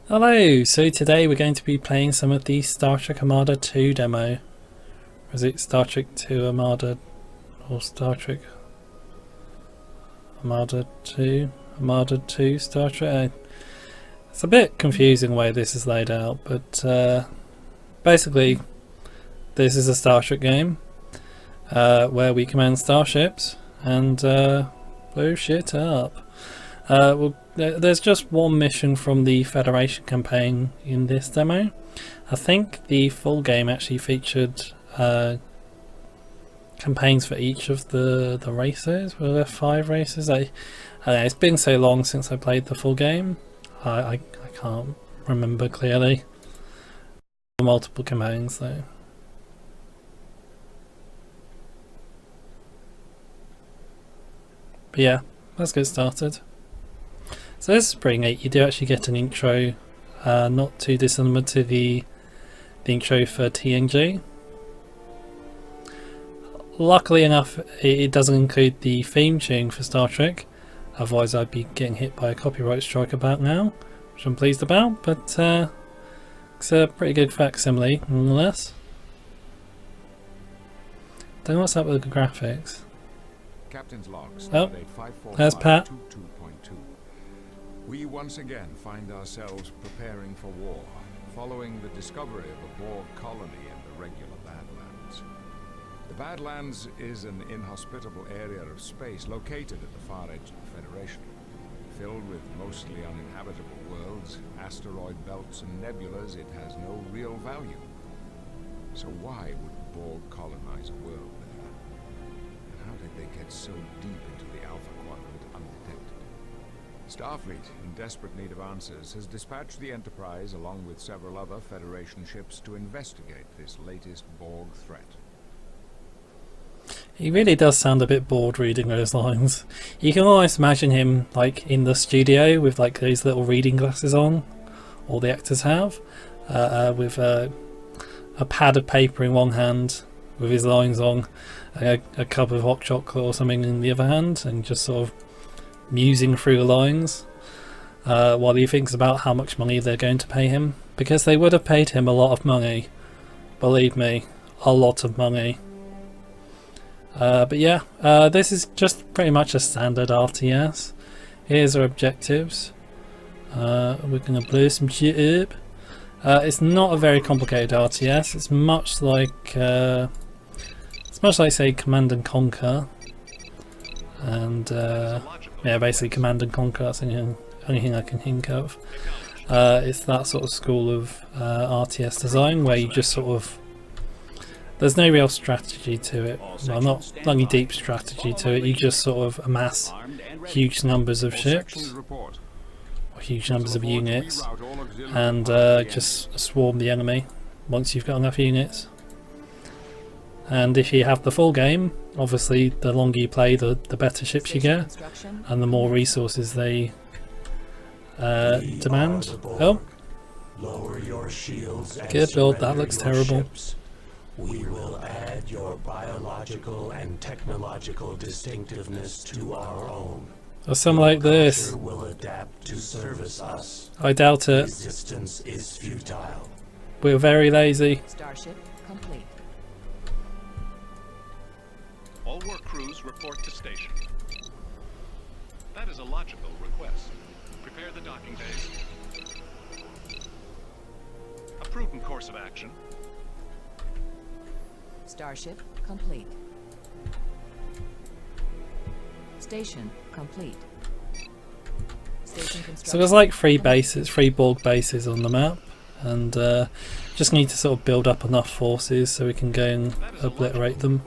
Hello, so today we're going to be playing some of the Star Trek Armada 2 demo. Or is it Star Trek 2 Armada or Star Trek Armada 2? Armada 2 Star Trek? It's a bit confusing the way this is laid out, but basically this is a Star Trek game where we command starships and blow shit up. There's just one mission from the Federation campaign in this demo. I think the full game actually featured campaigns for each of the races. Were there 5 races? I don't know, it's been so long since I played the full game. I can't remember clearly. Multiple campaigns though. But yeah, let's get started. So this is pretty neat. You do actually get an intro, not too dissimilar to the intro for TNG. Luckily enough, it doesn't include the theme tune for Star Trek, otherwise I'd be getting hit by a copyright strike about now, which I'm pleased about, but it's a pretty good facsimile nonetheless. Don't know what's up with the graphics. Captain's logs. Oh, there's Pat. We once again find ourselves preparing for war, following the discovery of a Borg colony in the regular Badlands. The Badlands is an inhospitable area of space located at the far edge of the Federation. Filled with mostly uninhabitable worlds, asteroid belts and nebulas, it has no real value. So why would Borg colonize a world there? And how did they get so deep into the Alpha Quadrant undetected? Starfleet, in desperate need of answers, has dispatched the Enterprise along with several other Federation ships to investigate this latest Borg threat. He really does sound a bit bored reading those lines. You can almost imagine him like in the studio with like those little reading glasses on, all the actors have, with a pad of paper in one hand with his lines on, a cup of hot chocolate or something in the other hand, and just sort of musing through the lines while he thinks about how much money they're going to pay him, because they would have paid him a lot of money, believe me, a lot of money. But yeah, this is just pretty much a standard RTS. Here's our objectives. We're gonna blow some shit up. It's not a very complicated RTS. It's much like say Command and Conquer, and yeah, basically Command and Conquer. That's the only thing I can think of. It's that sort of school of RTS design where you just sort of, there's no real strategy to it. Well, not any deep strategy to it. You just sort of amass huge numbers of ships or huge numbers of units and just swarm the enemy once you've got enough units. And if you have the full game, obviously the longer you play, the better ships you get and the more resources they demand. Oh, lower your shields. good lord, that looks terrible. Ships. We will add your biological and technological distinctiveness to our own. Or something like this. Culture will adapt to service us. I doubt it. Resistance is futile. We're very lazy. Starship complete. All work crews report to station. That is a logical request. Prepare the docking bays. A prudent course of action. Starship complete. Station complete. Station construction. So there's like 3 bases, 3 Borg bases on the map, and just need to sort of build up enough forces so we can go and obliterate them.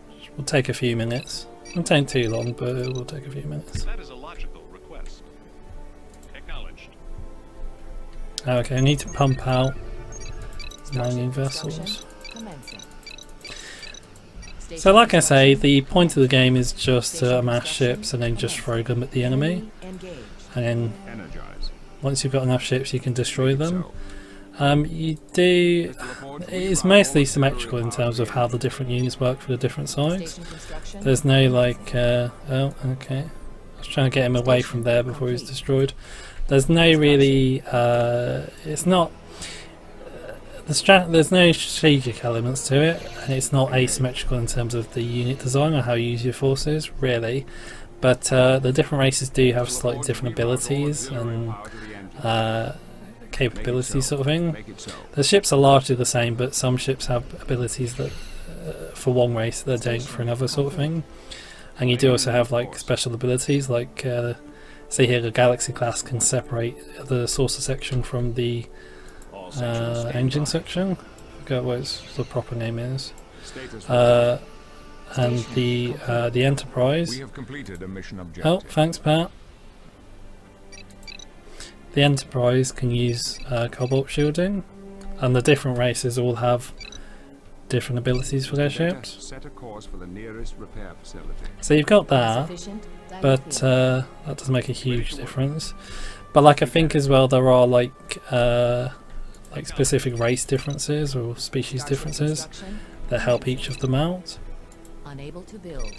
Which will take a few minutes. It won't take too long, but it will take a few minutes. That is a logical request. Acknowledged. Okay, I need to pump out mining vessels. So like I say, the point of the game is just to amass ships and then just throw them at the enemy, and then once you've got enough ships you can destroy them. It is mostly symmetrical in terms of how the different units work for the different sides. There's no like oh okay, was trying to get him away from there before he was destroyed. There's no really, it's not, there's no strategic elements to it, and it's not asymmetrical in terms of the unit design or how you use your forces, really. But the different races do have slightly different abilities and capabilities, sort of thing. The ships are largely the same, but some ships have abilities that for one race they don't for another, sort of thing. And you do also have like special abilities, like say here the Galaxy class can separate the saucer section from the engine section. I forget what the proper name is. And the Enterprise. We have completed a mission objective. Oh, thanks, Pat. The Enterprise can use cobalt shielding, and the different races all have different abilities for their ships. Set a course for the nearest repair facility. So you've got that, but that doesn't make a huge difference. But like I think as well there are like specific race differences or species differences that help each of them out. Unable to build.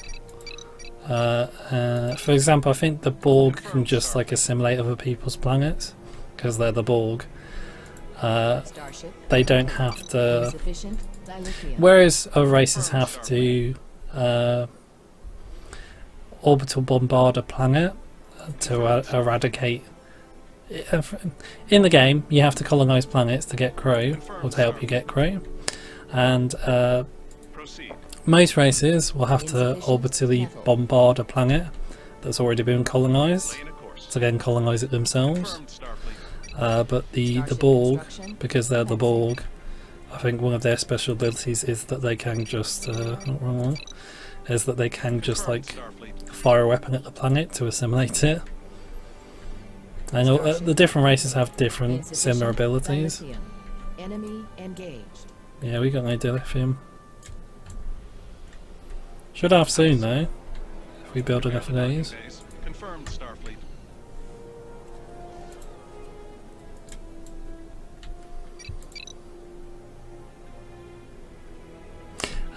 For example, I think the Borg can just like assimilate other people's planets because they're the Borg. They don't have to. Whereas other races have to orbital bombard a planet to eradicate. In the game, you have to colonize planets to get crew, or to help you get crew, and most races will have to orbitally bombard a planet that's already been colonized to then colonize it themselves. But the Borg, because they're the Borg, I think one of their special abilities is that they can just like fire a weapon at the planet to assimilate it. I know the different races have different similar abilities. Enemy engaged. Yeah, we got no dilithium. Should have soon though, if we build enough of these. Confirmed, Starfleet.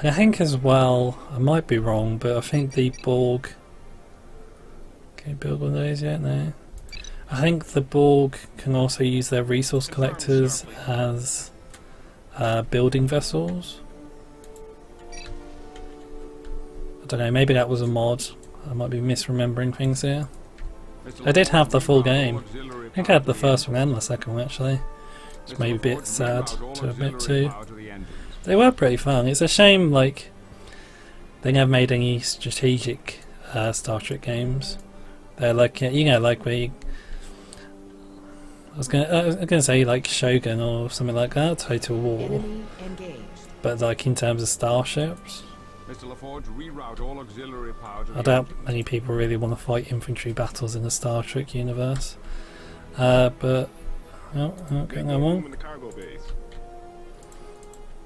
I think as well, I might be wrong, but I think the Borg... Can you build one of those yet? No. I think the Borg can also use their resource collectors as building vessels. I don't know, maybe that was a mod. I might be misremembering things here. I did have the full game. I think I had the first one and the second one actually. It's maybe a bit sad to admit to. They were pretty fun. It's a shame like they never made any strategic Star Trek games. They're like, you know, like I was gonna say like Shogun or something like that, Total War. But like in terms of starships, I doubt many people really want to fight infantry battles in the Star Trek universe. But not getting that one.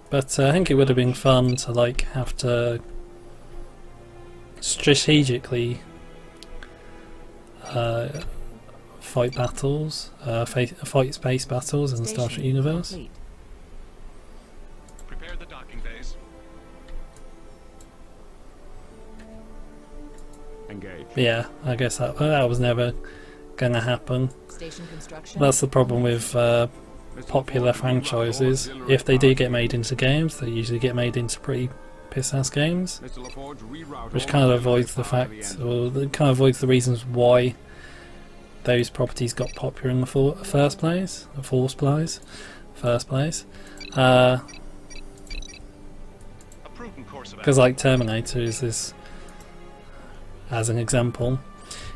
But I think it would have been fun to like have to strategically fight battles, fight space battles in the Star Trek universe. Complete. Prepare the docking bays. Engage. But yeah, I guess that was never gonna happen. Station construction. That's the problem with popular franchises. If they do get made into games, they usually get made into pretty piss-ass games, which kind of avoids the fact, or kind of avoids the reasons why those properties got popular in the first place. Because like Terminator is this, as an example,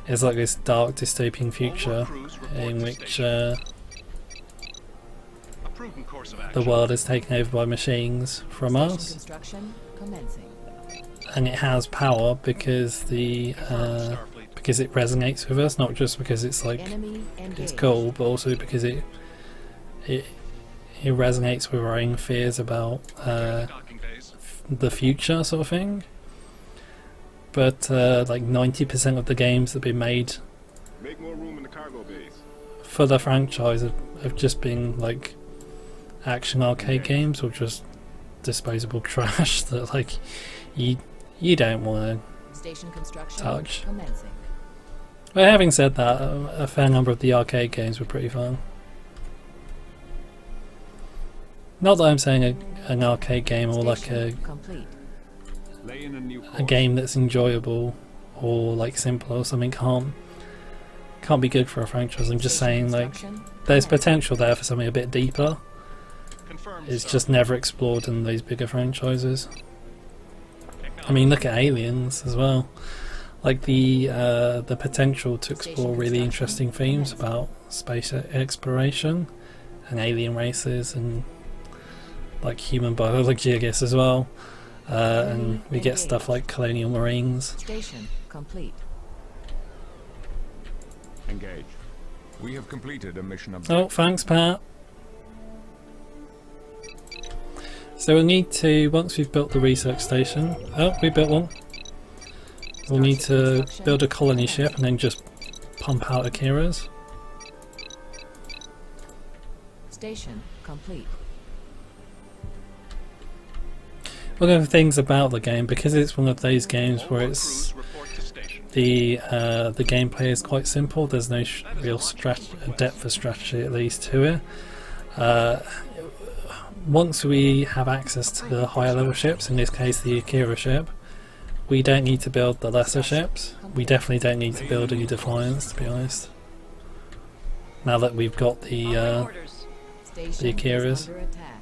is like this dark dystopian future in which the world is taken over by machines from us, and it has power because because it resonates with us, not just because it's like it's cool, but also because it resonates with our own fears about the future, sort of thing. But like 90% of the games that have been made for the franchise have just been like action arcade games or just disposable trash that like you don't want to touch. But having said that, a fair number of the arcade games were pretty fun. Not that I'm saying an arcade game or like a Complete. Lay in a new a game that's enjoyable or like simple or something can't be good for a franchise. I'm just saying like there's potential there for something a bit deeper. Confirmed. It's Star. just never explored in those bigger franchises. I mean, look at Aliens as well. Like the potential to explore really interesting themes about space exploration and alien races and like human biology, I guess, as well. And we get stuff like colonial marines. Station complete. Engage. We have completed a mission of Oh, thanks, Pat. So we'll need to, once we've built the research station, oh, we built one. We'll need to build a colony ship and then just pump out Akiras. Station complete. One of the things about the game, because it's one of those games where it's Crews report to station. the gameplay is quite simple. There's no real depth of strategy, at least, to it. Once we have access to the higher level ships, in this case the Akira ship, we don't need to build the lesser ships. We definitely don't need to build any Defiance, to be honest. Now that we've got the Station Akiras. is under attack.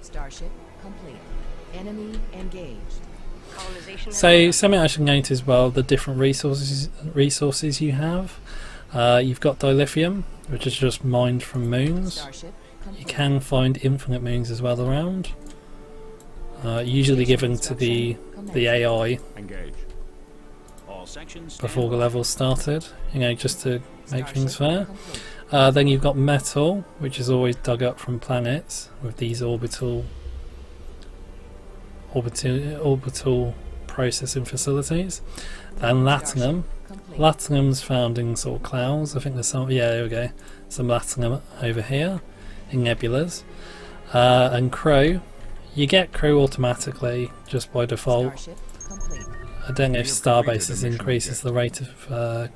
Starship complete. Enemy engaged. So something I should note as well, the different resources you have. You've got dilithium, which is just mined from moons. Starship complete. You can find infinite moons as well around. Usually given to the AI engage. All sections before the levels started, you know, just to make things fair. Complete. Then you've got metal, which is always dug up from planets with these orbital processing facilities. Then latinum. Complete. Latinum's found in sort of clouds. I think there's some. Yeah, there we go. Some latinum over here in nebulas. And crew. You get crew automatically just by default. Starship complete. I don't know if Starbases increases the rate of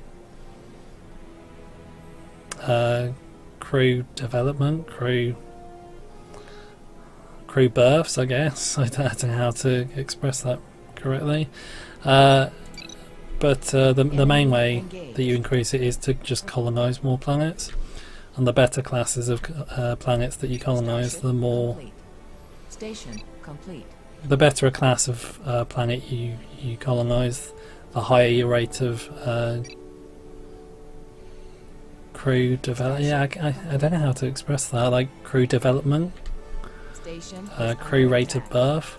crew development, crew births, I guess. I don't know how to express that correctly. But the main way that you increase it is to just colonize more planets. And the better classes of planets that you colonize, the more... Complete. Station complete. The better a class of planet you colonize, the higher your rate of crew development. Yeah, I don't know how to express that. Like crew development, Station crew rate of birth.